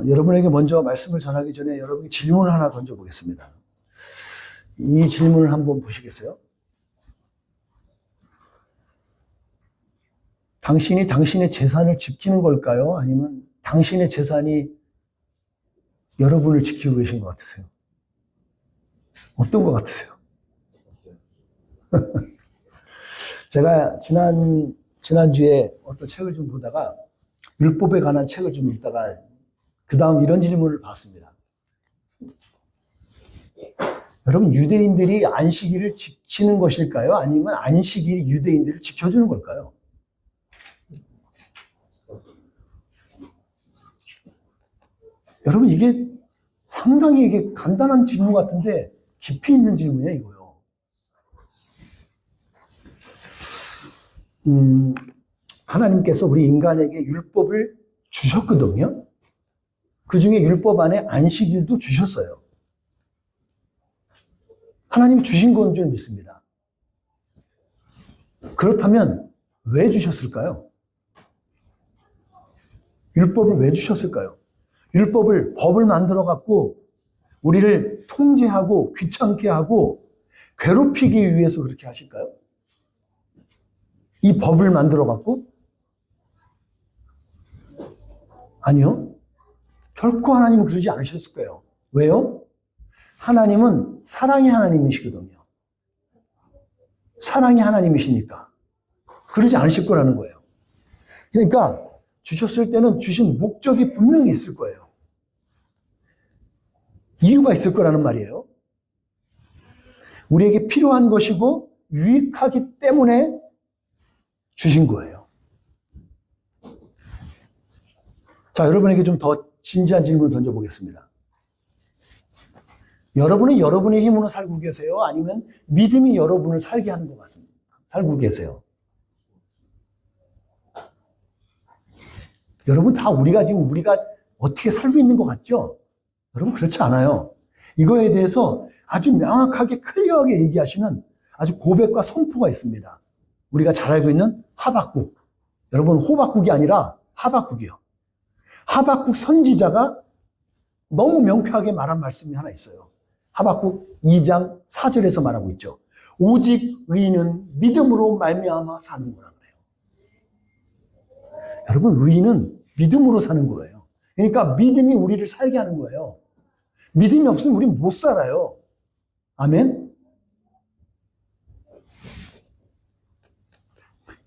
여러분에게 먼저 말씀을 전하기 전에 여러분께 질문을 하나 던져보겠습니다. 이 질문을 한번 보시겠어요? 당신이 당신의 재산을 지키는 걸까요? 아니면 당신의 재산이 여러분을 지키고 계신 것 같으세요? 어떤 것 같으세요? 제가 지난주에 어떤 책을 좀 보다가 율법에 관한 책을 좀 읽다가 그 다음 이런 질문을 받습니다. 여러분, 유대인들이 안식일을 지키는 것일까요? 아니면 안식일이 유대인들을 지켜주는 걸까요? 여러분, 이게 상당히 이게 간단한 질문 같은데 깊이 있는 질문이에요, 이거요. 하나님께서 우리 인간에게 율법을 주셨거든요. 그 중에 율법 안에 안식일도 주셨어요. 하나님이 주신 건 줄 믿습니다. 그렇다면 왜 주셨을까요? 율법을 왜 주셨을까요? 법을 만들어 갖고 우리를 통제하고 귀찮게 하고 괴롭히기 위해서 그렇게 하실까요? 이 법을 만들어 갖고? 아니요. 결코 하나님은 그러지 않으셨을 거예요. 왜요? 하나님은 사랑의 하나님이시거든요. 사랑의 하나님이시니까. 그러지 않으실 거라는 거예요. 그러니까 주셨을 때는 주신 목적이 분명히 있을 거예요. 이유가 있을 거라는 말이에요. 우리에게 필요한 것이고 유익하기 때문에 주신 거예요. 자, 여러분에게 좀 더 진지한 질문을 던져보겠습니다. 여러분은 여러분의 힘으로 살고 계세요? 아니면 믿음이 여러분을 살게 하는 것 같습니다. 살고 계세요? 여러분 다 우리가 어떻게 살고 있는 것 같죠? 여러분 그렇지 않아요. 이거에 대해서 아주 명확하게 클리어하게 얘기하시는 아주 고백과 선포가 있습니다. 우리가 잘 알고 있는 하박국. 여러분 호박국이 아니라 하박국이요. 하박국 선지자가 너무 명쾌하게 말한 말씀이 하나 있어요. 하박국 2장 4절에서 말하고 있죠. 오직 의인은 믿음으로 말미암아 사는 거라 그래요. 여러분 의인은 믿음으로 사는 거예요. 그러니까 믿음이 우리를 살게 하는 거예요. 믿음이 없으면 우리는 못 살아요. 아멘?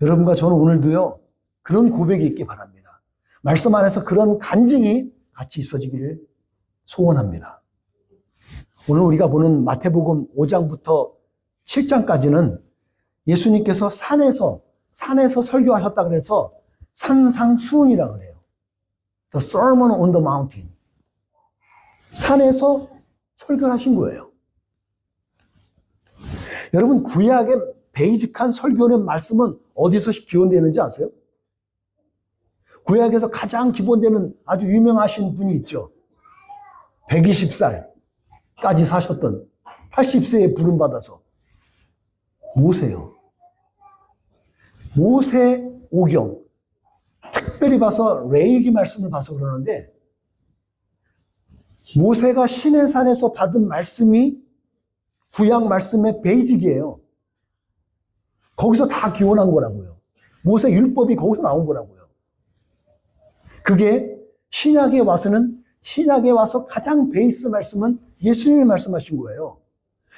여러분과 저는 오늘도요, 그런 고백이 있기 바랍니다. 말씀 안에서 그런 간증이 같이 있어지기를 소원합니다. 오늘 우리가 보는 마태복음 5장부터 7장까지는 예수님께서 산에서 설교하셨다 그래서 산상수훈이라고 그래요. The Sermon on the Mountain. 산에서 설교하신 거예요. 여러분 구약의 베이직한 설교의 말씀은 어디서 기원되는지 아세요? 구약에서 가장 기본되는 아주 유명하신 분이 있죠. 120살까지 사셨던 80세에 부름받아서 모세요. 모세 오경. 특별히 봐서 레위기 말씀을 봐서 그러는데 모세가 시내산에서 받은 말씀이 구약 말씀의 베이직이에요. 거기서 다 기원한 거라고요. 모세 율법이 거기서 나온 거라고요. 그게 신약에 와서 가장 베이스 말씀은 예수님이 말씀하신 거예요.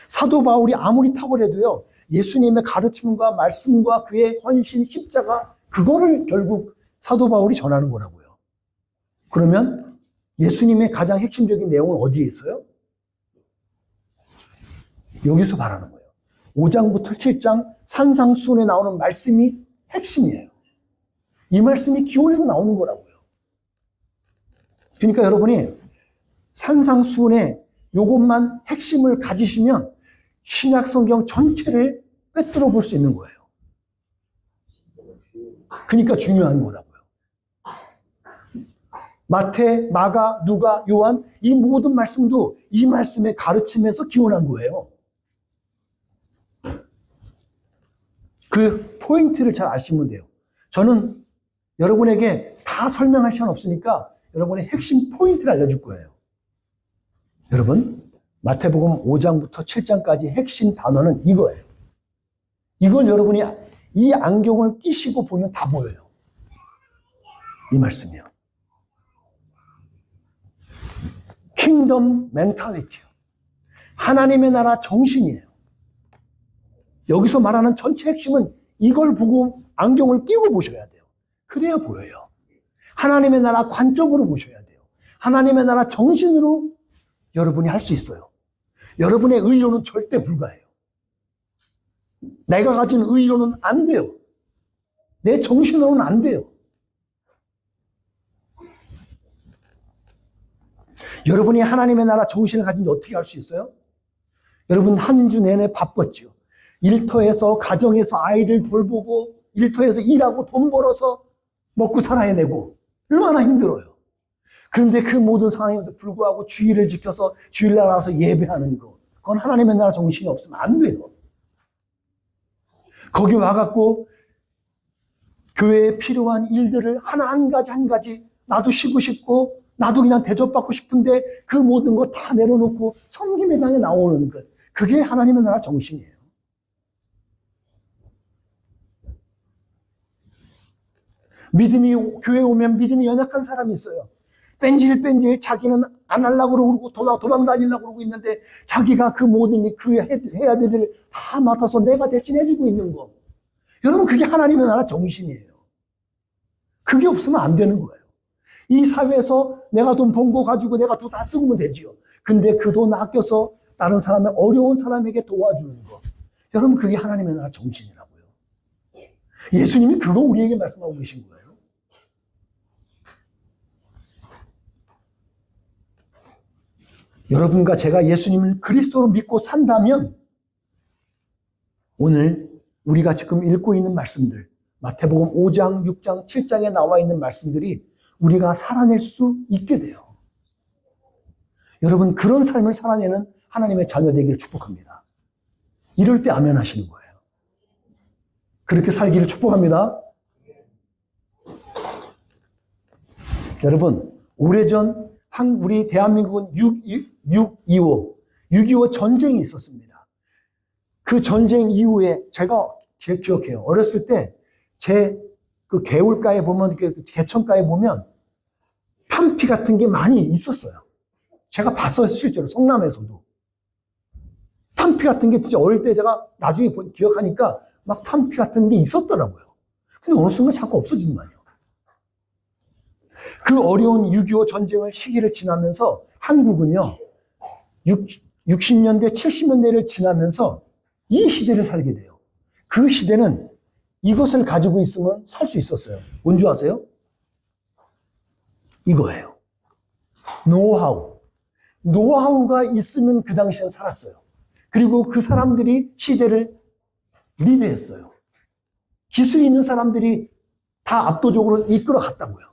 사도 바울이 아무리 탁월해도요, 예수님의 가르침과 말씀과 그의 헌신, 십자가, 그거를 결국 사도 바울이 전하는 거라고요. 그러면 예수님의 가장 핵심적인 내용은 어디에 있어요? 여기서 말하는 거예요. 5장부터 7장 산상수훈에 나오는 말씀이 핵심이에요. 이 말씀이 기원에서 나오는 거라고요. 그러니까 여러분이 산상수훈에 이것만 핵심을 가지시면 신약 성경 전체를 꿰뚫어 볼 수 있는 거예요. 그러니까 중요한 거라고요. 마태, 마가, 누가, 요한 이 모든 말씀도 이 말씀의 가르침에서 기원한 거예요. 그 포인트를 잘 아시면 돼요. 저는 여러분에게 다 설명할 시간 없으니까 여러분의 핵심 포인트를 알려줄 거예요. 여러분, 마태복음 5장부터 7장까지 핵심 단어는 이거예요. 이걸 여러분이 이 안경을 끼시고 보면 다 보여요. 이 말씀이요. 킹덤 멘탈리티요. 하나님의 나라 정신이에요. 여기서 말하는 전체 핵심은 이걸 보고 안경을 끼고 보셔야 돼요. 그래야 보여요. 하나님의 나라 관점으로 보셔야 돼요. 하나님의 나라 정신으로 여러분이 할 수 있어요. 여러분의 의로는 절대 불가해요. 내가 가진 의로는 안 돼요. 내 정신으로는 안 돼요. 여러분이 하나님의 나라 정신을 가진지 어떻게 할 수 있어요? 여러분 한 주 내내 바빴죠. 일터에서 가정에서 아이를 돌보고 일터에서 일하고 돈 벌어서 먹고 살아야 되고 얼마나 힘들어요. 그런데 그 모든 상황에도 불구하고 주일을 지켜서 주일날 와서 예배하는 거, 그건 하나님의 나라 정신이 없으면 안 돼요. 거기 와갖고 교회에 필요한 일들을 하나 한 가지 나도 쉬고 싶고 나도 그냥 대접받고 싶은데 그 모든 거 다 내려놓고 섬김의 장에 나오는 것, 그게 하나님의 나라 정신이에요. 교회에 오면 믿음이 연약한 사람이 있어요. 뺀질뺀질 자기는 안 하려고 그러고 도망 다니려고 그러고 있는데 자기가 그 모든 해야 될 일을 다 맡아서 내가 대신 해주고 있는 거. 여러분, 그게 하나님의 나라 정신이에요. 그게 없으면 안 되는 거예요. 이 사회에서 내가 돈 번 거 가지고 내가 돈 다 쓰면 되지요. 근데 그 돈 아껴서 다른 사람의 어려운 사람에게 도와주는 거. 여러분, 그게 하나님의 나라 정신이라고요. 예수님이 그거 우리에게 말씀하고 계신 거예요. 여러분과 제가 예수님을 그리스도로 믿고 산다면 오늘 우리가 지금 읽고 있는 말씀들, 마태복음 5장, 6장, 7장에 나와 있는 말씀들이 우리가 살아낼 수 있게 돼요. 여러분, 그런 삶을 살아내는 하나님의 자녀 되기를 축복합니다. 이럴 때 아멘 하시는 거예요. 그렇게 살기를 축복합니다. 여러분, 오래전 우리 대한민국은 6.25 전쟁이 있었습니다. 그 전쟁 이후에 제가 기억해요. 어렸을 때 제 그 개울가에 보면, 개천가에 보면 탄피 같은 게 많이 있었어요. 제가 봤어요, 실제로. 성남에서도. 탄피 같은 게 진짜 어릴 때 제가 나중에 기억하니까 막 탄피 같은 게 있었더라고요. 근데 어느 순간 자꾸 없어지는 말이에요. 그 어려운 6.25 전쟁을 시기를 지나면서 한국은요, 60년대, 70년대를 지나면서 이 시대를 살게 돼요. 그 시대는 이것을 가지고 있으면 살 수 있었어요. 뭔지 아세요? 이거예요. 노하우. 노하우가 있으면 그 당시엔 살았어요. 그리고 그 사람들이 시대를 리드했어요. 기술이 있는 사람들이 다 압도적으로 이끌어 갔다고요.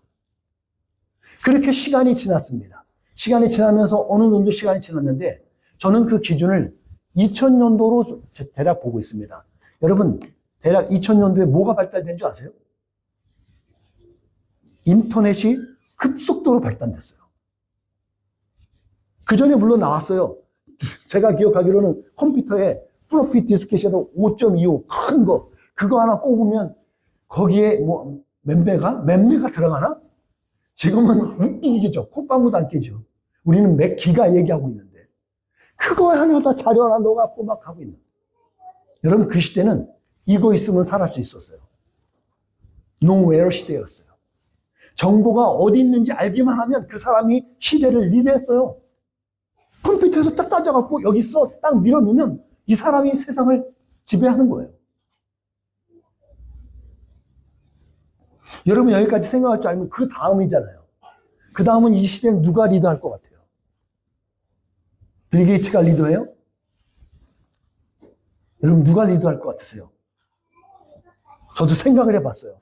그렇게 시간이 지났습니다. 시간이 지나면서 어느 정도 시간이 지났는데 저는 그 기준을 2000년도로 대략 보고 있습니다. 여러분, 대략 2000년도에 뭐가 발달된 줄 아세요? 인터넷이 급속도로 발달됐어요. 그 전에 물론 나왔어요. 제가 기억하기로는 컴퓨터에 플로피 디스켓에서 5.25 큰 거, 그거 하나 꼽으면 거기에 뭐 몇 메가 들어가나? 지금은 웃기기죠. 콧방구도 안 끼죠. 우리는 몇 기가 얘기하고 있는데 그거 하나 다 자료 하나 넣어갖고 막 하고 있는. 여러분, 그 시대는 이거 있으면 살할 수 있었어요. 노웨어 시대였어요. 정보가 어디 있는지 알기만 하면 그 사람이 시대를 리드했어요. 컴퓨터에서 딱 따져갖고 여기 있어 딱 밀어넣으면 이 사람이 세상을 지배하는 거예요. 여러분, 여기까지 생각할 줄 알면 그 다음이잖아요. 그 다음은 이 시대는 누가 리드할 것 같아요? 빌 게이츠가 리드해요? 여러분, 누가 리드할 것 같으세요? 저도 생각을 해봤어요.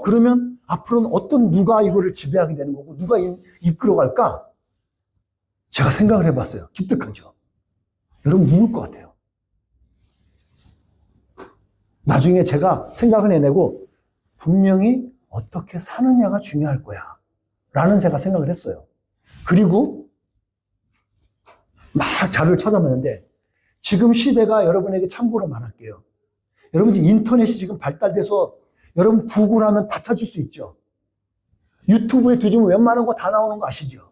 그러면 앞으로는 누가 이거를 지배하게 되는 거고 누가 이끌어갈까? 제가 생각을 해봤어요. 기특하죠? 여러분, 누굴 것 같아요? 나중에 제가 생각을 해내고 분명히 어떻게 사느냐가 중요할 거야 라는 제가 생각을 했어요. 그리고 막 자료를 찾아봤는데 지금 시대가 여러분에게 참고로 말할게요. 여러분 지금 인터넷이 지금 발달돼서 여러분 구글하면 다 찾을 수 있죠. 유튜브에 뒤지면 웬만한 거 다 나오는 거 아시죠?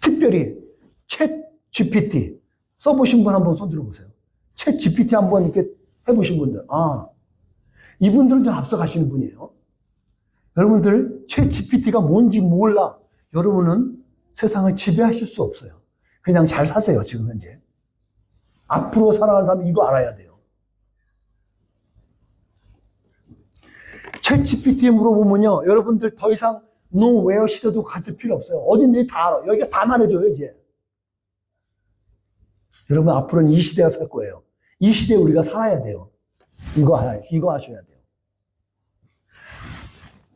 특별히 챗 GPT 써보신 분 한번 손 들어보세요. 챗 GPT 한번 이렇게 해보신 분들. 이분들은 좀 앞서가시는 분이에요. 여러분들 챗 GPT가 뭔지 몰라. 여러분은 세상을 지배하실 수 없어요. 그냥 잘 사세요, 지금 현재. 앞으로 살아가는 사람은 이거 알아야 돼요. 챗 GPT에 물어보면요, 여러분들 더 이상 no where 시대도 가질 필요 없어요. 어딘지 다 알아. 여기가 다 말해줘요, 이제. 여러분, 앞으로는 이 시대가 살 거예요. 이 시대에 우리가 살아야 돼요. 이거 하셔야 돼요.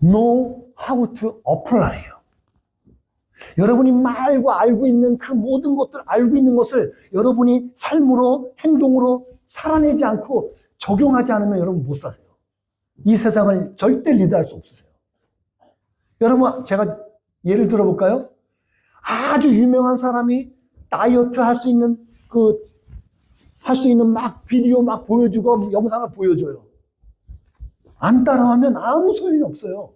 know how to apply요. 여러분이 말고 알고 있는 그 모든 것들, 알고 있는 것을 여러분이 삶으로, 행동으로 살아내지 않고 적용하지 않으면 여러분 못 사세요. 이 세상을 절대 리드할 수 없으세요. 여러분, 제가 예를 들어볼까요? 아주 유명한 사람이 다이어트 할 수 있는 막 비디오 막 보여주고 영상을 보여줘요. 안 따라하면 아무 소용이 없어요.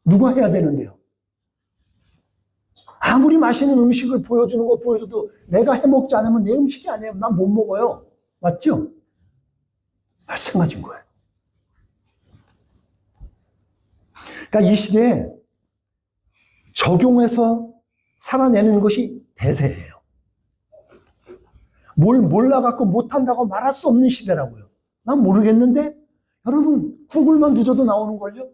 누가 해야 되는데요? 아무리 맛있는 음식을 보여주는 거 보여줘도 내가 해먹지 않으면 내 음식이 아니에요. 난 못 먹어요. 맞죠? 마찬가지인 거예요. 그러니까 이 시대에 적용해서 살아내는 것이 대세예요. 뭘 몰라갖고 못한다고 말할 수 없는 시대라고요. 난 모르겠는데 여러분 구글만 뒤져도 나오는걸요.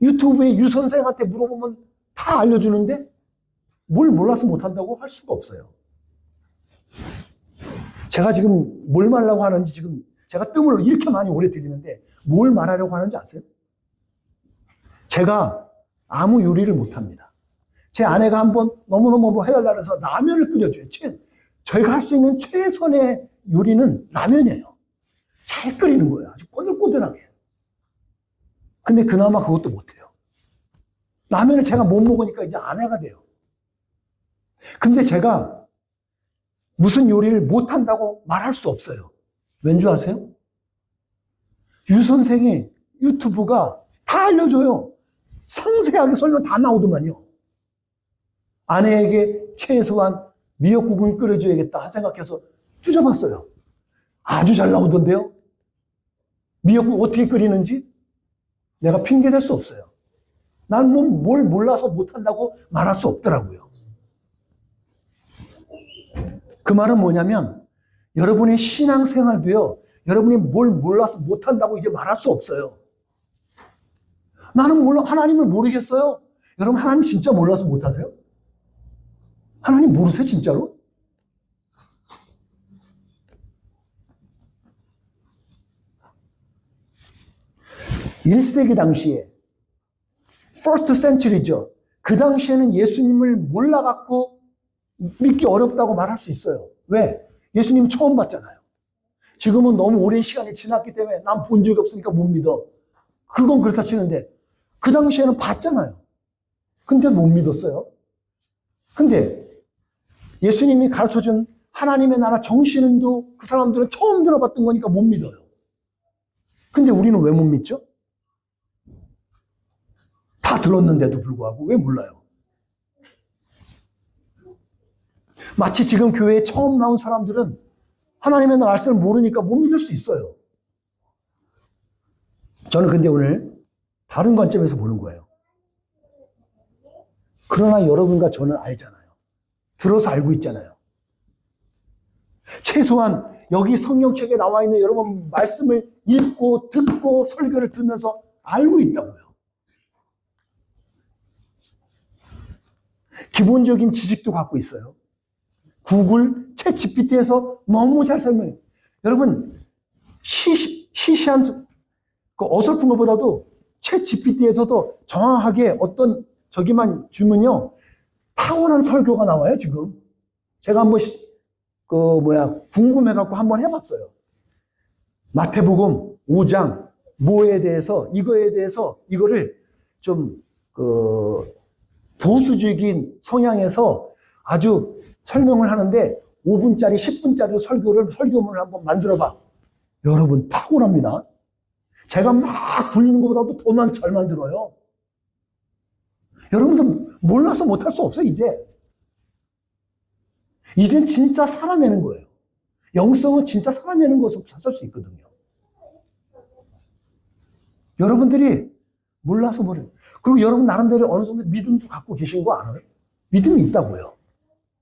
유튜브에 유 선생한테 물어보면 다 알려주는데 뭘 몰라서 못한다고 할 수가 없어요. 제가 지금 뭘 말하려고 하는지 지금 제가 뜸을 이렇게 많이 오래 들이는데 뭘 말하려고 하는지 아세요? 제가 아무 요리를 못합니다. 제 아내가 한번 너무너무 해달라 해서 라면을 끓여줘요. 저희가 할 수 있는 최선의 요리는 라면이에요. 잘 끓이는 거예요. 아주 꼬들꼬들하게. 근데 그나마 그것도 못해요. 라면을 제가 못 먹으니까 이제 아내가 돼요. 근데 제가 무슨 요리를 못한다고 말할 수 없어요. 왠 줄 아세요? 유 선생의 유튜브가 다 알려줘요. 상세하게 설명 다 나오더만요. 아내에게 최소한 미역국은 끓여줘야겠다 생각해서 쭈져봤어요. 아주 잘 나오던데요. 미역국 어떻게 끓이는지 내가 핑계댈 수 없어요. 난 뭘 몰라서 못한다고 말할 수 없더라고요. 그 말은 뭐냐면 여러분의 신앙생활도요. 여러분이 뭘 몰라서 못한다고 이제 말할 수 없어요. 나는 하나님을 모르겠어요. 여러분 하나님 진짜 몰라서 못하세요? 하나님 모르세요 진짜로? (1세기) 당시에 first century죠. 그 당시에는 예수님을 몰라갖고 믿기 어렵다고 말할 수 있어요. 왜? 예수님 처음 봤잖아요. 지금은 너무 오랜 시간이 지났기 때문에 난 본 적이 없으니까 못 믿어. 그건 그렇다 치는데 그 당시에는 봤잖아요. 근데 못 믿었어요. 근데 예수님이 가르쳐준 하나님의 나라 정신도 그 사람들은 처음 들어봤던 거니까 못 믿어요. 근데 우리는 왜 못 믿죠? 다 들었는데도 불구하고 왜 몰라요? 마치 지금 교회에 처음 나온 사람들은 하나님의 말씀을 모르니까 못 믿을 수 있어요. 저는 근데 오늘 다른 관점에서 보는 거예요. 그러나 여러분과 저는 알잖아요. 들어서 알고 있잖아요. 최소한 여기 성경책에 나와 있는 여러분 말씀을 읽고 듣고 설교를 들으면서 알고 있다고요. 기본적인 지식도 갖고 있어요. 구글, 챗 GPT에서 너무 잘 설명해요. 여러분 시시한 어설픈 것보다도 챗 GPT에서도 정확하게 어떤 저기만 주면요 타고난 설교가 나와요. 지금 제가 한번 궁금해갖고 한번 해봤어요. 마태복음 5장 뭐에 대해서 이거에 대해서 이거를 좀 그 보수적인 성향에서 아주 설명을 하는데 5분짜리, 10분짜리 설교문을 한번 만들어 봐. 여러분, 탁월합니다. 제가 막 굴리는 것보다도 더 잘 만들어요. 여러분들 몰라서 못할 수 없어요, 이제. 이젠 진짜 살아내는 거예요. 영성은 진짜 살아내는 것으로 찾을 수 있거든요. 여러분들이 몰라서 모르요. 그리고 여러분 나름대로 어느 정도 믿음도 갖고 계신 거 알아요? 믿음이 있다고요.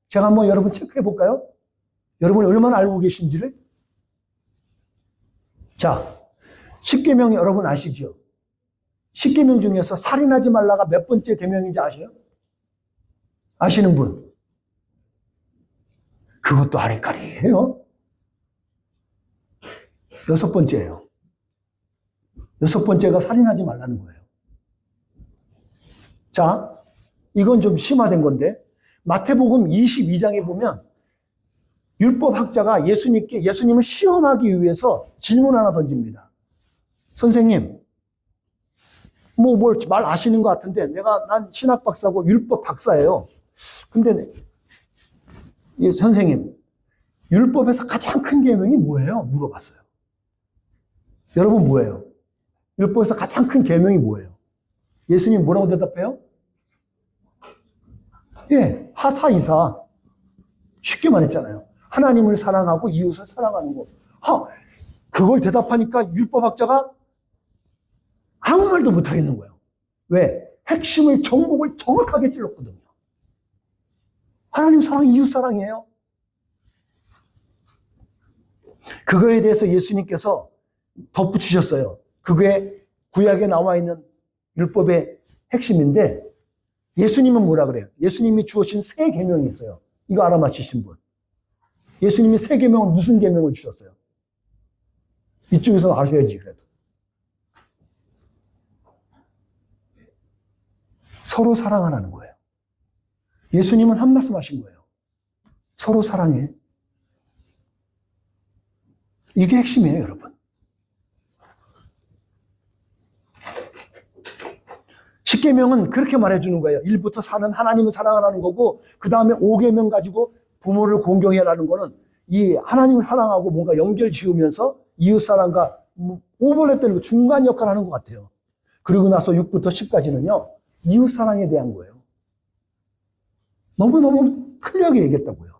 제가 한번 여러분 체크해 볼까요? 여러분이 얼마나 알고 계신지를. 자, 10계명 여러분 아시죠? 10계명 중에서 살인하지 말라가 몇 번째 계명인지 아세요? 아시는 분? 그것도 아리까리예요. 6번째예요. 6번째가 살인하지 말라는 거예요. 자, 이건 좀 심화된 건데 마태복음 22장에 보면 율법학자가 예수님을 시험하기 위해서 질문 하나 던집니다. 선생님, 뭘 말 아시는 것 같은데 난 신학 박사고 율법 박사예요. 근데 선생님, 율법에서 가장 큰 계명이 뭐예요? 물어봤어요. 여러분 뭐예요? 율법에서 가장 큰 계명이 뭐예요? 예수님 뭐라고 대답해요? 예, 하사이사. 쉽게 말했잖아요. 하나님을 사랑하고 이웃을 사랑하는 거. 그걸 대답하니까 율법학자가 아무 말도 못하겠는 거예요. 왜? 핵심을, 정복을 정확하게 찔렀거든요. 하나님 사랑, 이웃 사랑이에요. 그거에 대해서 예수님께서 덧붙이셨어요. 그게 구약에 나와 있는 율법의 핵심인데 예수님은 뭐라 그래요? 예수님이 주신 세 계명이 있어요. 이거 알아맞히신 분. 예수님이 세 계명은 무슨 계명을 주셨어요? 이쪽에서 아셔야지 그래도. 서로 사랑하라는 거예요. 예수님은 한 말씀 하신 거예요. 서로 사랑해. 이게 핵심이에요, 여러분. 10계명은 그렇게 말해주는 거예요. 1부터 4는 하나님을 사랑하라는 거고 그 다음에 5계명 가지고 부모를 공경해라는 거는 이 하나님을 사랑하고 뭔가 연결 지으면서 이웃사랑과 오버랩되는 중간 역할을 하는 것 같아요. 그리고 나서 6부터 10까지는요. 이웃사랑에 대한 거예요. 너무너무 클리어하게 얘기했다고요.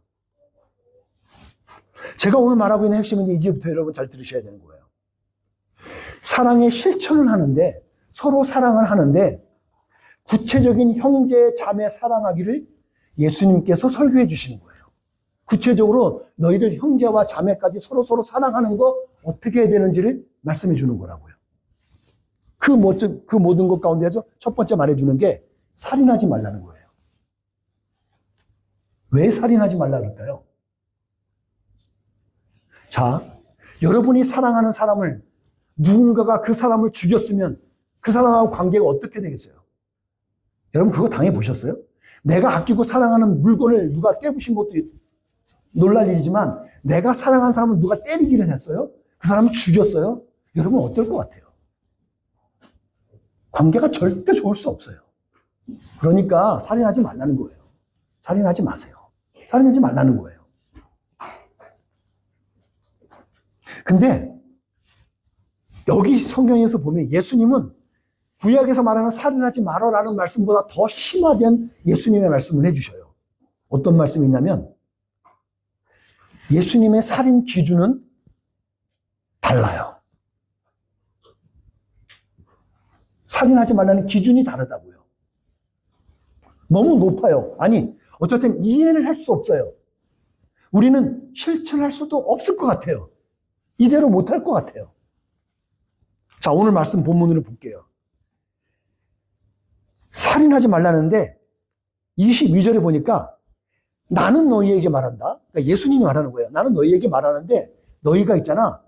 제가 오늘 말하고 있는 핵심은 이제부터 여러분 잘 들으셔야 되는 거예요. 사랑의 실천을 하는데 서로 사랑을 하는데 구체적인 형제, 자매 사랑하기를 예수님께서 설교해 주시는 거예요. 구체적으로 너희들 형제와 자매까지 서로 사랑하는 거 어떻게 해야 되는지를 말씀해 주는 거라고요. 그 모든 것 가운데서 첫 번째 말해주는 게 살인하지 말라는 거예요. 왜 살인하지 말라 그럴까요? 자, 여러분이 사랑하는 사람을 누군가가 그 사람을 죽였으면 그 사람하고 관계가 어떻게 되겠어요? 여러분 그거 당해보셨어요? 내가 아끼고 사랑하는 물건을 누가 깨부신 것도 놀랄 일이지만 내가 사랑하는 사람을 누가 때리기를 했어요? 그 사람을 죽였어요? 여러분 어떨 것 같아요? 관계가 절대 좋을 수 없어요. 그러니까 살인하지 말라는 거예요. 살인하지 마세요. 살인하지 말라는 거예요. 근데 여기 성경에서 보면 예수님은 구약에서 말하는 살인하지 말아라는 말씀보다 더 심화된 예수님의 말씀을 해주셔요. 어떤 말씀이냐면 예수님의 살인 기준은 달라요. 살인하지 말라는 기준이 다르다고요. 너무 높아요. 아니, 어쨌든 이해를 할 수 없어요. 우리는 실천할 수도 없을 것 같아요. 이대로 못할 것 같아요. 자, 오늘 말씀 본문으로 볼게요. 살인하지 말라는데 22절에 보니까 나는 너희에게 말한다. 그러니까 예수님이 말하는 거예요. 나는 너희에게 말하는데 너희가 있잖아.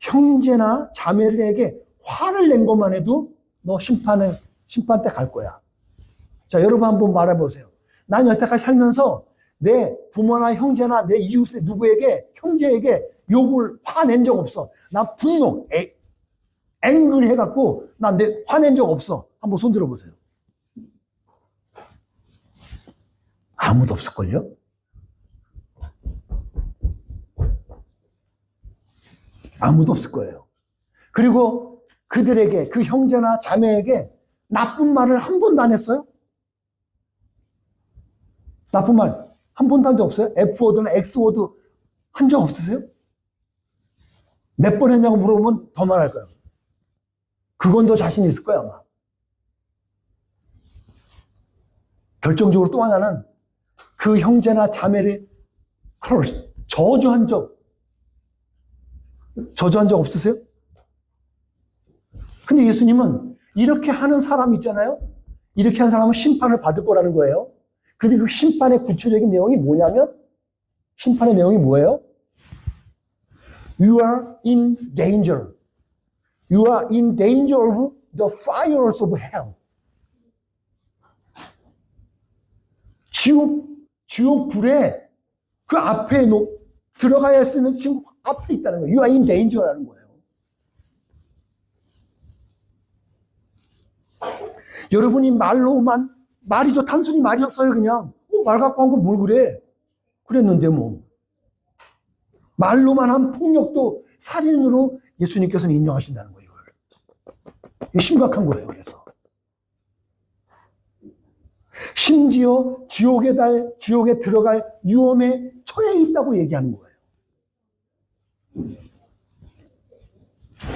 형제나 자매에게 화를 낸 것만 해도 너 심판 때 갈 거야. 자, 여러분 한번 말해보세요. 난 여태까지 살면서 내 부모나 형제나 내 이웃의 누구에게, 형제에게 욕을 화낸 적 없어. 난 분노, 앵글이 해갖고 난 화낸 적 없어. 한번 손 들어보세요. 아무도 없을걸요? 아무도 없을 거예요. 그리고 그들에게, 그 형제나 자매에게 나쁜 말을 한 번도 안 했어요? 나쁜 말 한 번도 한 적 없어요? F워드나 X워드 한 적 없으세요? 몇 번 했냐고 물어보면 더 말할 거예요. 그건 더 자신 있을 거야, 아마. 결정적으로 또 하나는 그 형제나 자매를 저주한 적 없으세요? 근데 예수님은 이렇게 하는 사람 있잖아요? 이렇게 한 사람은 심판을 받을 거라는 거예요. 근데 그 심판의 구체적인 내용이 뭐냐면, 심판의 내용이 뭐예요? You are in danger. You are in danger of the fires of hell. 지옥 불에 그 앞에 들어가야 할 수 있는 지금 앞에 있다는 거예요. You are in danger라는 거예요. 여러분이 말이죠. 단순히 말이었어요, 그냥. 말 갖고 한 건 뭘 그래? 그랬는데 뭐. 말로만 한 폭력도 살인으로 예수님께서는 인정하신다는 거예요, 이걸. 이게 심각한 거예요, 그래서. 심지어 지옥에 들어갈 위험에 처해 있다고 얘기하는 거예요.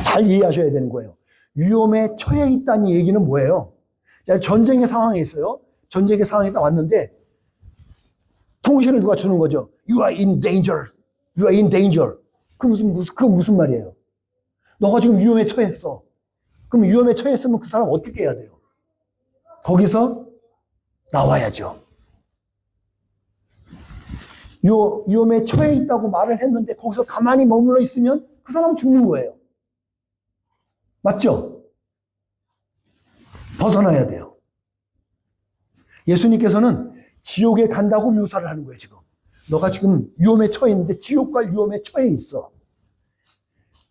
잘 이해하셔야 되는 거예요. 위험에 처해 있다는 얘기는 뭐예요? 전쟁의 상황에 있어요. 전쟁의 상황에 딱 왔는데 통신을 누가 주는 거죠. You are in danger. You are in danger. 그건 무슨 말이에요? 너가 지금 위험에 처했어. 그럼 위험에 처했으면 그 사람 어떻게 해야 돼요? 거기서 나와야죠. 위험에 처해 있다고 말을 했는데 거기서 가만히 머물러 있으면 그 사람은 죽는 거예요. 맞죠? 벗어나야 돼요. 예수님께서는 지옥에 간다고 묘사를 하는 거예요, 지금. 너가 지금 위험에 처해 있는데 지옥 갈 위험에 처해 있어.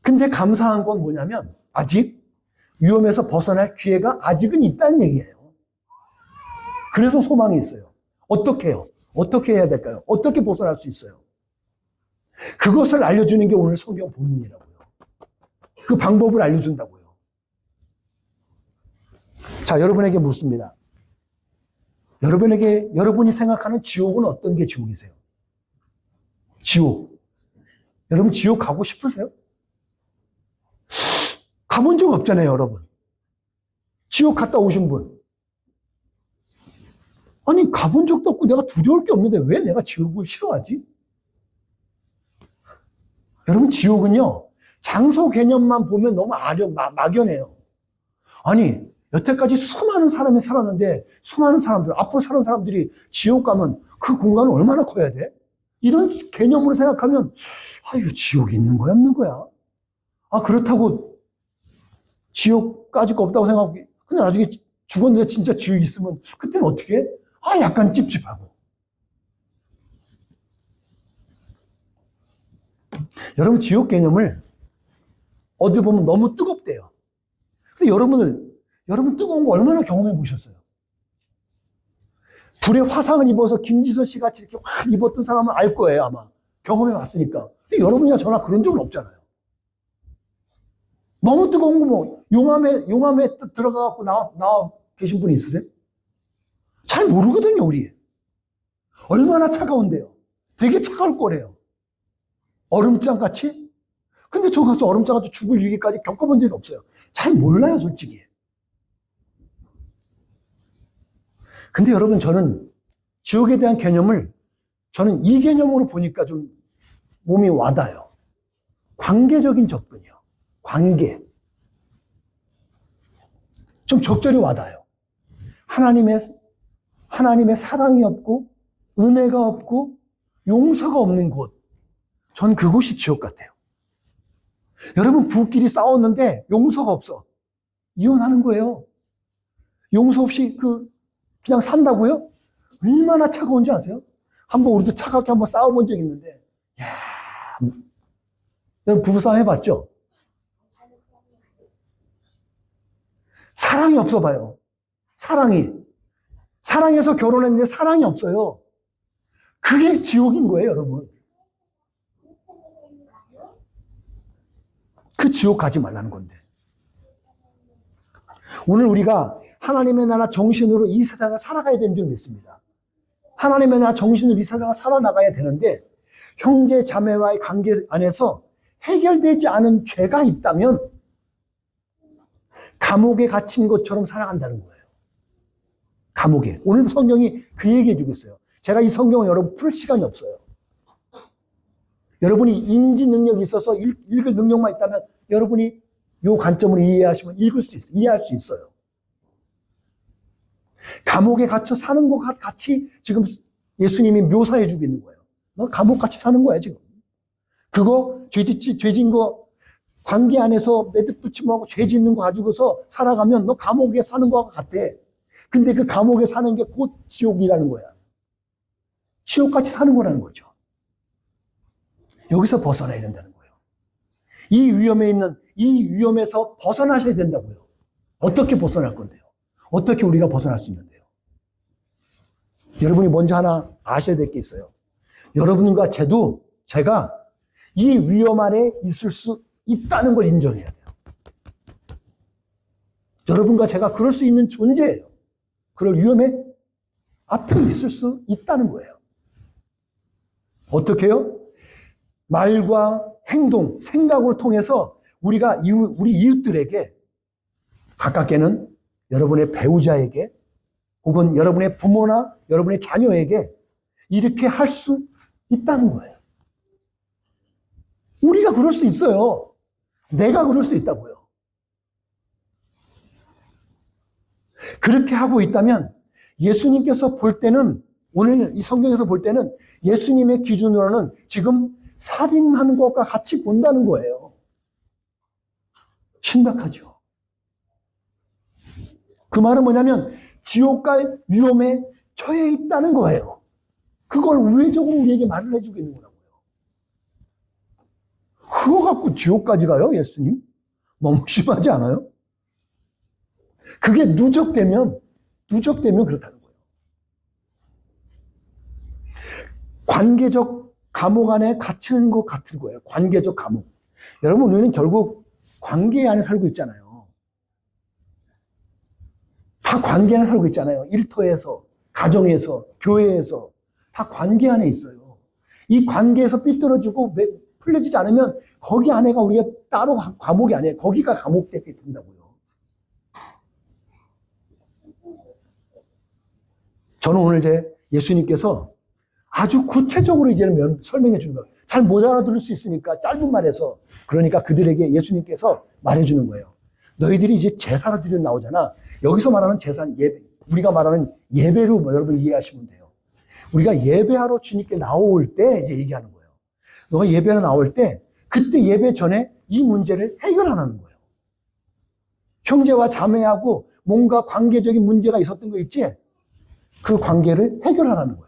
근데 감사한 건 뭐냐면 아직 위험에서 벗어날 기회가 아직은 있다는 얘기예요. 그래서 소망이 있어요. 어떻게 해요? 어떻게 해야 될까요? 어떻게 벗어날 수 있어요? 그것을 알려주는 게 오늘 성경 본문이라고요. 그 방법을 알려준다고요. 자, 여러분에게 묻습니다. 여러분이 생각하는 지옥은 어떤 게 지옥이세요? 지옥. 여러분 지옥 가고 싶으세요? 가본 적 없잖아요, 여러분. 지옥 갔다 오신 분. 아니, 가본 적도 없고 내가 두려울 게 없는데 왜 내가 지옥을 싫어하지? 여러분, 지옥은요, 장소 개념만 보면 너무 막연해요. 아니, 여태까지 수많은 사람이 살았는데, 수많은 사람들, 앞으로 사는 사람들이 지옥 가면 그 공간은 얼마나 커야 돼? 이런 개념으로 생각하면, 이거 지옥이 있는 거야, 없는 거야? 그렇다고 지옥 까짓 거 없다고 생각하고, 근데 나중에 죽었는데 진짜 지옥이 있으면, 그때는 어떻게 해? 약간 찝찝하고. 여러분, 지옥 개념을 어디 보면 너무 뜨겁대요. 근데 여러분 뜨거운 거 얼마나 경험해 보셨어요? 불에 화상을 입어서 김지선 씨 같이 이렇게 확 입었던 사람은 알 거예요, 아마. 경험해 봤으니까. 근데 여러분이나 저나 그런 적은 없잖아요. 너무 뜨거운 거 뭐, 용암에 들어가갖고 나와 계신 분 있으세요? 잘 모르거든요, 우리. 얼마나 차가운데요. 되게 차가울 거래요. 얼음장 같이? 근데 저 가서 얼음장 같이 죽을 위기까지 겪어본 적이 없어요. 잘 몰라요, 솔직히. 근데 여러분, 저는 지옥에 대한 개념을 저는 이 개념으로 보니까 좀 몸이 와닿아요. 관계적인 접근이요. 관계. 좀 적절히 와닿아요. 하나님의 사랑이 없고 은혜가 없고 용서가 없는 곳. 전 그곳이 지옥 같아요. 여러분, 부부끼리 싸웠는데 용서가 없어. 이혼하는 거예요. 용서 없이 그냥 산다고요? 얼마나 차가운지 아세요? 한번 우리도 차갑게 한번 싸워본 적이 있는데, 여러분 부부싸움 해봤죠? 사랑이 없어 봐요. 사랑해서 결혼했는데 사랑이 없어요. 그게 지옥인 거예요, 여러분. 그 지옥 가지 말라는 건데. 오늘 우리가 하나님의 나라 정신으로 이 세상을 살아가야 되는 줄 믿습니다. 하나님의 나라 정신으로 이 세상을 살아나가야 되는데 형제 자매와의 관계 안에서 해결되지 않은 죄가 있다면 감옥에 갇힌 것처럼 살아간다는 거예요. 감옥에. 오늘 성경이 그 얘기해 주고 있어요. 제가 이 성경을 여러분 풀 시간이 없어요. 여러분이 인지 능력이 있어서 읽을 능력만 있다면 여러분이 이 관점으로 이해하시면 이해할 수 있어요. 감옥에 갇혀 사는 것 같이 지금 예수님이 묘사해 주고 있는 거예요. 너 감옥 같이 사는 거야, 지금. 그거 죄진 거 관계 안에서 매듭붙임하고 죄 짓는 거 가지고서 살아가면 너 감옥에 사는 것 같아. 근데 그 감옥에 사는 게 곧 지옥이라는 거야. 지옥같이 사는 거라는 거죠. 여기서 벗어나야 된다는 거예요. 이 위험에서 벗어나셔야 된다고요. 어떻게 벗어날 건데요? 어떻게 우리가 벗어날 수 있는데요? 여러분이 먼저 하나 아셔야 될 게 있어요. 여러분과 제가 이 위험 아래 있을 수 있다는 걸 인정해야 돼요. 여러분과 제가 그럴 수 있는 존재예요. 그럴 위험에 앞에 있을 수 있다는 거예요. 어떻게 해요? 말과 행동, 생각을 통해서 우리 이웃들에게, 가깝게는 여러분의 배우자에게, 혹은 여러분의 부모나 여러분의 자녀에게 이렇게 할 수 있다는 거예요. 우리가 그럴 수 있어요. 내가 그럴 수 있다고요. 그렇게 하고 있다면 예수님께서 볼 때는, 오늘 이 성경에서 볼 때는 예수님의 기준으로는 지금 살인하는 것과 같이 본다는 거예요. 심각하죠. 그 말은 뭐냐면 지옥 갈 위험에 처해 있다는 거예요. 그걸 우회적으로 우리에게 말을 해주고 있는 거라고요. 그거 갖고 지옥까지 가요, 예수님? 너무 심하지 않아요? 그게 누적되면 그렇다는 거예요. 관계적 감옥 안에 갇힌 것 같은 거예요. 관계적 감옥. 여러분, 우리는 결국 관계 안에 살고 있잖아요. 다 관계 안에 살고 있잖아요. 일터에서, 가정에서, 교회에서 다 관계 안에 있어요. 이 관계에서 삐뚤어지고 풀려지지 않으면 거기 안에가 우리가 따로 감옥이 아니에요. 거기가 감옥되게 된다고요. 저는 오늘 예수님께서 아주 구체적으로 이제는 설명해 주는 거예요. 잘 못 알아들을 수 있으니까 짧은 말에서, 그러니까 그들에게 예수님께서 말해 주는 거예요. 너희들이 이제 제사를 드리러 나오잖아. 여기서 말하는 제사는 예배, 우리가 말하는 예배로 여러분 이해하시면 돼요. 우리가 예배하러 주님께 나올 때 이제 얘기하는 거예요. 너가 예배하러 나올 때 그때 예배 전에 이 문제를 해결하라는 거예요. 형제와 자매하고 뭔가 관계적인 문제가 있었던 거 있지? 그 관계를 해결하라는 거예요.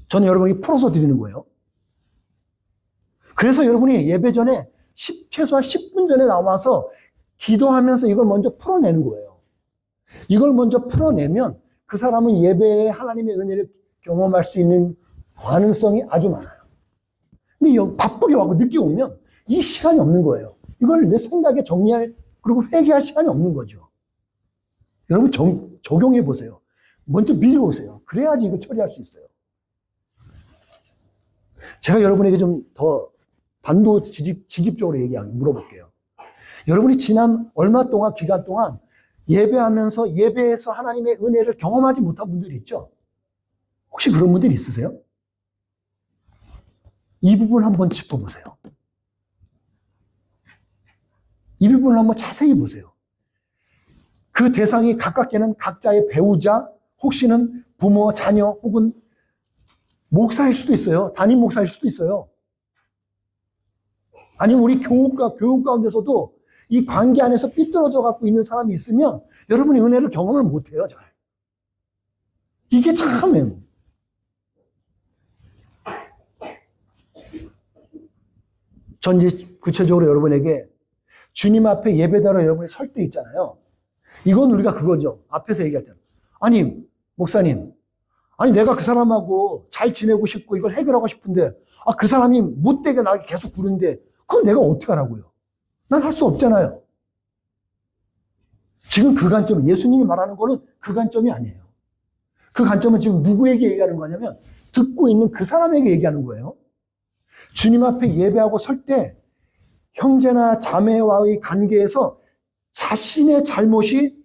저는 여러분에게 풀어서 드리는 거예요. 그래서 여러분이 예배 전에 최소한 10분 전에 나와서 기도하면서 이걸 먼저 풀어내는 거예요. 이걸 먼저 풀어내면 그 사람은 예배에 하나님의 은혜를 경험할 수 있는 가능성이 아주 많아요. 근데 바쁘게 와고 늦게 오면 이 시간이 없는 거예요. 이걸 내 생각에 정리할, 그리고 회개할 시간이 없는 거죠. 여러분 적용해 보세요. 먼저 미리 오세요. 그래야지 이걸 처리할 수 있어요. 제가 여러분에게 좀 더 단도직입적으로 물어볼게요. 여러분이 지난 얼마 동안, 기간 동안 예배하면서 예배에서 하나님의 은혜를 경험하지 못한 분들이 있죠? 혹시 그런 분들이 있으세요? 이 부분 한번 짚어보세요. 이 부분을 한번 자세히 보세요. 그 대상이 가깝게는 각자의 배우자, 혹시는 부모, 자녀, 혹은 목사일 수도 있어요. 담임 목사일 수도 있어요. 아니면 우리 교육 가운데서도 이 관계 안에서 삐뚤어져 갖고 있는 사람이 있으면 여러분이 은혜를 경험을 못해요, 잘. 이게 참. 전 이제 구체적으로 여러분에게 주님 앞에 예배다로 여러분이 설 때 있잖아요. 이건 우리가 그거죠. 앞에서 얘기할 때. 아니, 목사님, 아니, 내가 그 사람하고 잘 지내고 싶고 이걸 해결하고 싶은데, 그 사람이 못되게 나게 계속 구는데, 그럼 내가 어떻게 하라고요? 난 할 수 없잖아요. 지금 그 관점, 예수님이 말하는 거는 그 관점이 아니에요. 그 관점은 지금 누구에게 얘기하는 거냐면, 듣고 있는 그 사람에게 얘기하는 거예요. 주님 앞에 예배하고 설 때, 형제나 자매와의 관계에서 자신의 잘못이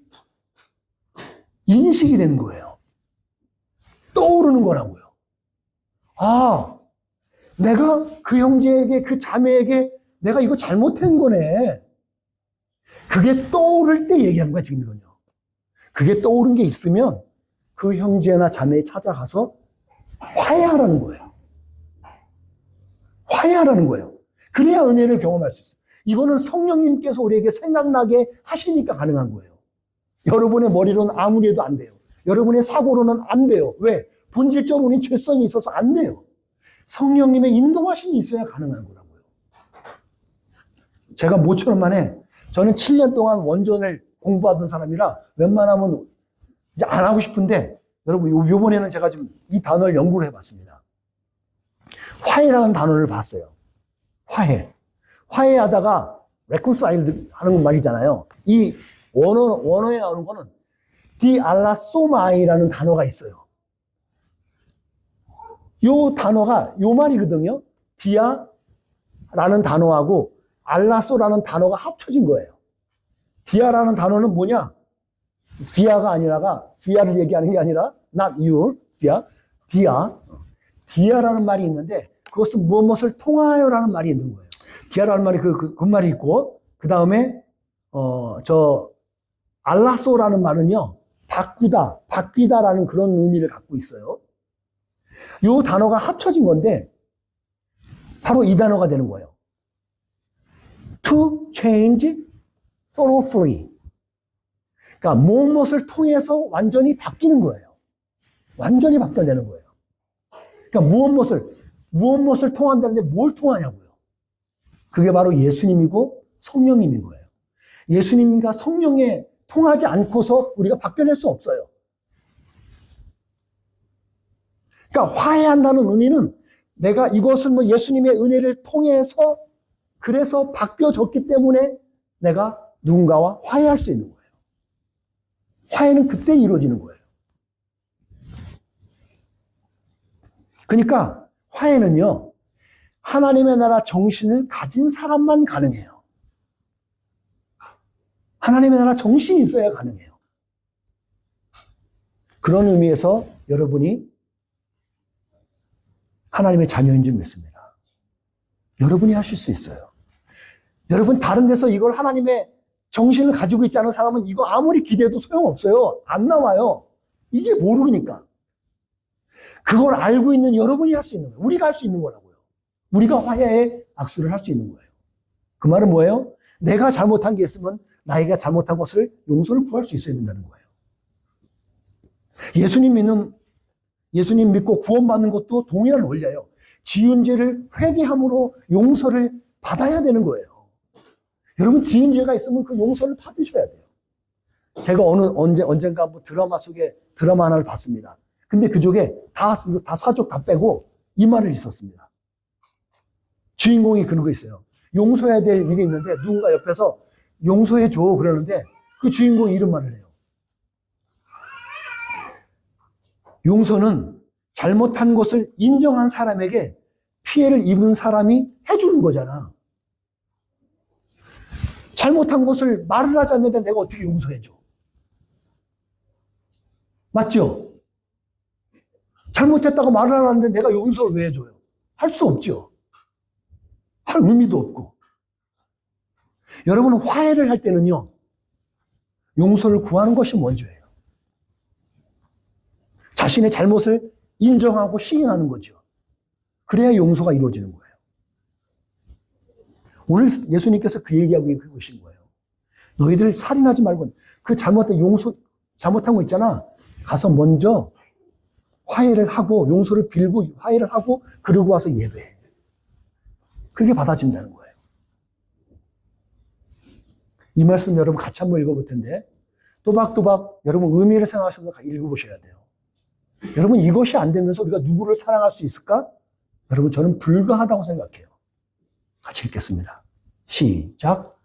인식이 되는 거예요. 떠오르는 거라고요. 내가 그 형제에게, 그 자매에게 내가 이거 잘못한 거네. 그게 떠오를 때 얘기하는 거야, 지금 이건요. 그게 떠오른 게 있으면 그 형제나 자매에 찾아가서 화해하라는 거예요. 화해하라는 거예요. 그래야 은혜를 경험할 수 있어요. 이거는 성령님께서 우리에게 생각나게 하시니까 가능한 거예요. 여러분의 머리로는 아무리 해도 안 돼요. 여러분의 사고로는 안 돼요. 왜? 본질적으로 우리는 죄성이 있어서 안 돼요. 성령님의 인도하심이 있어야 가능한 거라고요. 제가 모처럼 만에 저는 7년 동안 원전을 공부하던 사람이라 웬만하면 이제 안 하고 싶은데 여러분 이번에는 제가 좀 이 단어를 연구를 해봤습니다. 화해라는 단어를 봤어요. 화해. 화해하다가 reconcile 하는 말이잖아요. 이 원어에 나오는 거는 디알라소마이라는 단어가 있어요. 요 단어가 요 말이거든요. 디아라는 단어하고 알라소라는 단어가 합쳐진 거예요. 디아라는 단어는 뭐냐? 비아가 아니라가 비아를 얘기하는 게 아니라 not you, 디아라는 말이 있는데 그것은 무엇을 통하여라는 말이 있는 거예요. 디아라는 말이 그 말이 있고 그 다음에 알라소라는 말은요 바뀌다라는 그런 의미를 갖고 있어요. 이 단어가 합쳐진 건데 바로 이 단어가 되는 거예요. To change thoroughly. 그러니까 무엇을 통해서 완전히 바뀌는 거예요. 완전히 바뀌어내는 거예요. 그러니까 무엇을 통한다는데 뭘 통하냐고요. 그게 바로 예수님이고 성령님인 거예요. 예수님과 성령에 통하지 않고서 우리가 바뀌어낼 수 없어요. 그러니까 화해한다는 의미는 내가 이것을 예수님의 은혜를 통해서 그래서 바뀌어졌기 때문에 내가 누군가와 화해할 수 있는 거예요. 화해는 그때 이루어지는 거예요. 그러니까 화해는요, 하나님의 나라 정신을 가진 사람만 가능해요. 하나님의 나라 정신이 있어야 가능해요. 그런 의미에서 여러분이 하나님의 자녀인 줄 믿습니다. 여러분이 하실 수 있어요. 여러분 다른 데서 이걸 하나님의 정신을 가지고 있지 않은 사람은 이거 아무리 기대해도 소용없어요. 안 나와요. 이게 모르니까. 그걸 알고 있는 여러분이 할 수 있는 거예요. 우리가 할 수 있는 거라고요. 우리가 화해의 악수를 할 수 있는 거예요. 그 말은 뭐예요? 내가 잘못한 게 있으면 나에게 잘못한 것을 용서를 구할 수 있어야 된다는 거예요. 예수님 믿고 구원받는 것도 동일한 원리예요. 지은 죄를 회개함으로 용서를 받아야 되는 거예요. 여러분 지은 죄가 있으면 그 용서를 받으셔야 돼요. 제가 언젠가 한번 드라마 속에 드라마 하나를 봤습니다. 근데 그쪽에 다 사족 다 빼고 이 말을 있었습니다. 주인공이 그런 거 있어요. 용서해야 될 일이 있는데 누군가 옆에서 용서해줘 그러는데 그 주인공이 이런 말을 해요. 용서는 잘못한 것을 인정한 사람에게 피해를 입은 사람이 해주는 거잖아. 잘못한 것을 말을 하지 않는데 내가 어떻게 용서해줘? 맞죠? 잘못했다고 말을 안 하는데 내가 용서를 왜 해줘요? 할 수 없죠. 할 의미도 없고. 여러분은 화해를 할 때는요, 용서를 구하는 것이 먼저예요. 자신의 잘못을 인정하고 시인하는 거죠. 그래야 용서가 이루어지는 거예요. 오늘 예수님께서 그 얘기하고 계신 거예요. 너희들 살인하지 말고 그 잘못한 거 있잖아. 가서 먼저 화해를 하고 용서를 빌고 화해를 하고 그러고 와서 예배해. 그게 받아진다는 거예요. 이 말씀 여러분 같이 한번 읽어볼 텐데 또박또박 여러분 의미를 생각하셔서 읽어보셔야 돼요. 여러분, 이것이 안 되면서 우리가 누구를 사랑할 수 있을까? 여러분, 저는 불가하다고 생각해요. 같이 읽겠습니다. 시작.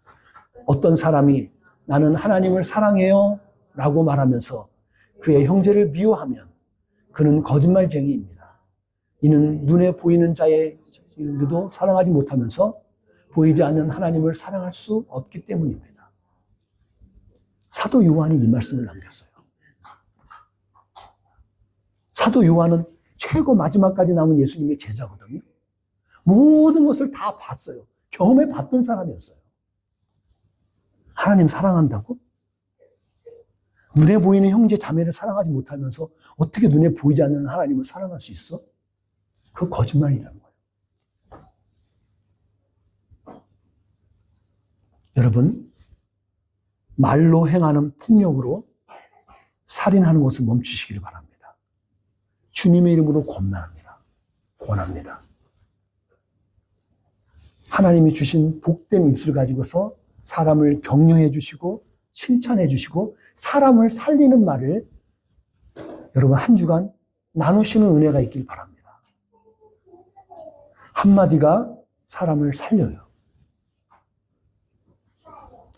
어떤 사람이 나는 하나님을 사랑해요 라고 말하면서 그의 형제를 미워하면 그는 거짓말쟁이입니다. 이는 눈에 보이는 자에게도 사랑하지 못하면서 보이지 않는 하나님을 사랑할 수 없기 때문입니다. 사도 요한이 이 말씀을 남겼어요. 사도 요한은 최고 마지막까지 남은 예수님의 제자거든요. 모든 것을 다 봤어요. 경험해 봤던 사람이었어요. 하나님 사랑한다고? 눈에 보이는 형제 자매를 사랑하지 못하면서 어떻게 눈에 보이지 않는 하나님을 사랑할 수 있어? 그거 거짓말이라는 거예요. 여러분, 말로 행하는 폭력으로 살인하는 것을 멈추시기를 바랍니다. 주님의 이름으로 권합니다. 하나님이 주신 복된 입술을 가지고서 사람을 격려해 주시고 칭찬해 주시고 사람을 살리는 말을 여러분 한 주간 나누시는 은혜가 있길 바랍니다. 한마디가 사람을 살려요.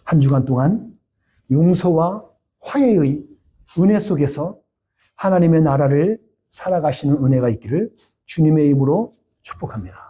한 주간 동안 용서와 화해의 은혜 속에서 하나님의 나라를 살아가시는 은혜가 있기를 주님의 이름으로 축복합니다.